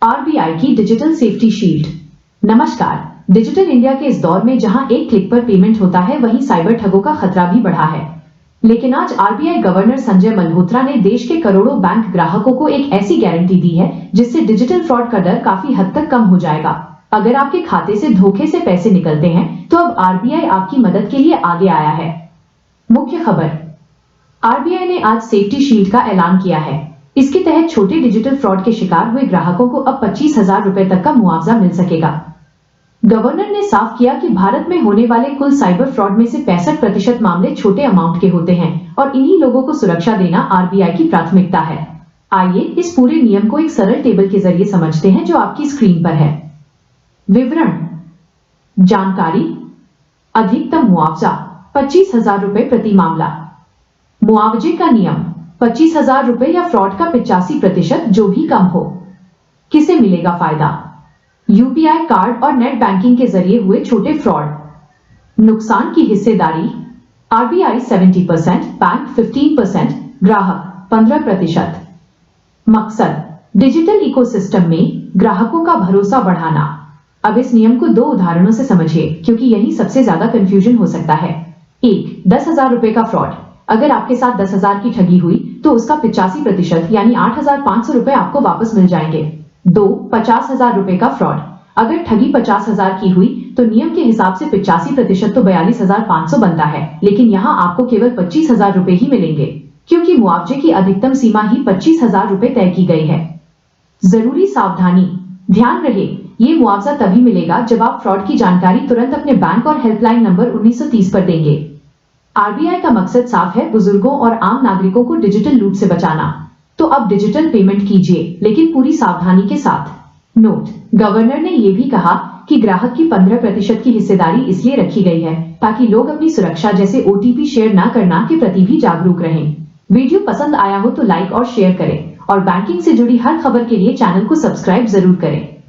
RBI की digital safety shield. नमस्कार। Digital India के इस दौर में जहां एक क्लिक पर पेमेंट होता है, वहीं साइबर ठगों का खतरा भी बढ़ा है। लेकिन आज आरबीआई गवर्नर संजय मल्होत्रा ने देश के करोड़ों बैंक ग्राहकों को एक ऐसी गारंटी दी है जिससे डिजिटल फ्रॉड का डर काफी हद तक कम हो जाएगा। अगर आपके खाते से धोखे से पैसे निकलते हैं तो अब आरबीआई आपकी मदद के लिए आगे आया है। मुख्य खबर। आरबीआई ने आज सेफ्टी शील्ड का ऐलान किया है। इसके तहत छोटे डिजिटल फ्रॉड के शिकार हुए ग्राहकों को अब 25,000 रुपए तक का मुआवजा मिल सकेगा। गवर्नर ने साफ किया कि भारत में होने वाले कुल साइबर फ्रॉड में से 65% मामले छोटे अमाउंट के होते हैं और इन्हीं लोगों को सुरक्षा देना आरबीआई की प्राथमिकता है। आइए इस पूरे नियम को एक सरल टेबल के जरिए समझते हैं जो आपकी स्क्रीन पर है। विवरण। जानकारी। अधिकतम मुआवजा 25,000 रुपए प्रति मामला। मुआवजे का नियम 25,000 रुपए या फ्रॉड का 85% जो भी कम हो। किसे मिलेगा फायदा? यूपीआई कार्ड और नेट बैंकिंग के जरिए हुए छोटे फ्रॉड। नुकसान की हिस्सेदारी आरबीआई 70%, बैंक 15%, ग्राहक 15%। मकसद डिजिटल इकोसिस्टम में ग्राहकों का भरोसा बढ़ाना। अब इस नियम को दो उदाहरणों से समझिए क्योंकि यही सबसे ज्यादा कंफ्यूजन हो सकता है। 1. 10,000 रुपए का फ्रॉड। अगर आपके साथ 10,000 की ठगी हुई तो उसका 85% यानी 8,500 रुपए आपको वापस मिल जाएंगे। 2. 50,000 रुपए का फ्रॉड। अगर ठगी 50,000 की हुई तो नियम के हिसाब से 85% तो 42,500 बनता है, लेकिन यहाँ आपको केवल 25,000 रुपए ही मिलेंगे क्योंकि मुआवजे की अधिकतम सीमा ही 25,000 रुपए तय की गई है। जरूरी सावधानी। ध्यान रहे, ये मुआवजा तभी मिलेगा जब आप फ्रॉड की जानकारी तुरंत अपने बैंक और हेल्पलाइन नंबर 1930 पर देंगे। आरबीआई का मकसद साफ है, बुजुर्गों और आम नागरिकों को डिजिटल लूट से बचाना। तो अब डिजिटल पेमेंट कीजिए, लेकिन पूरी सावधानी के साथ। नोट। गवर्नर ने यह भी कहा कि ग्राहक की 15% की हिस्सेदारी इसलिए रखी गई है ताकि लोग अपनी सुरक्षा जैसे ओटीपी शेयर न करना के प्रति भी जागरूक रहें। वीडियो पसंद आया हो तो लाइक और शेयर करें और बैंकिंग से जुड़ी हर खबर के लिए चैनल को सब्सक्राइब जरूर करें।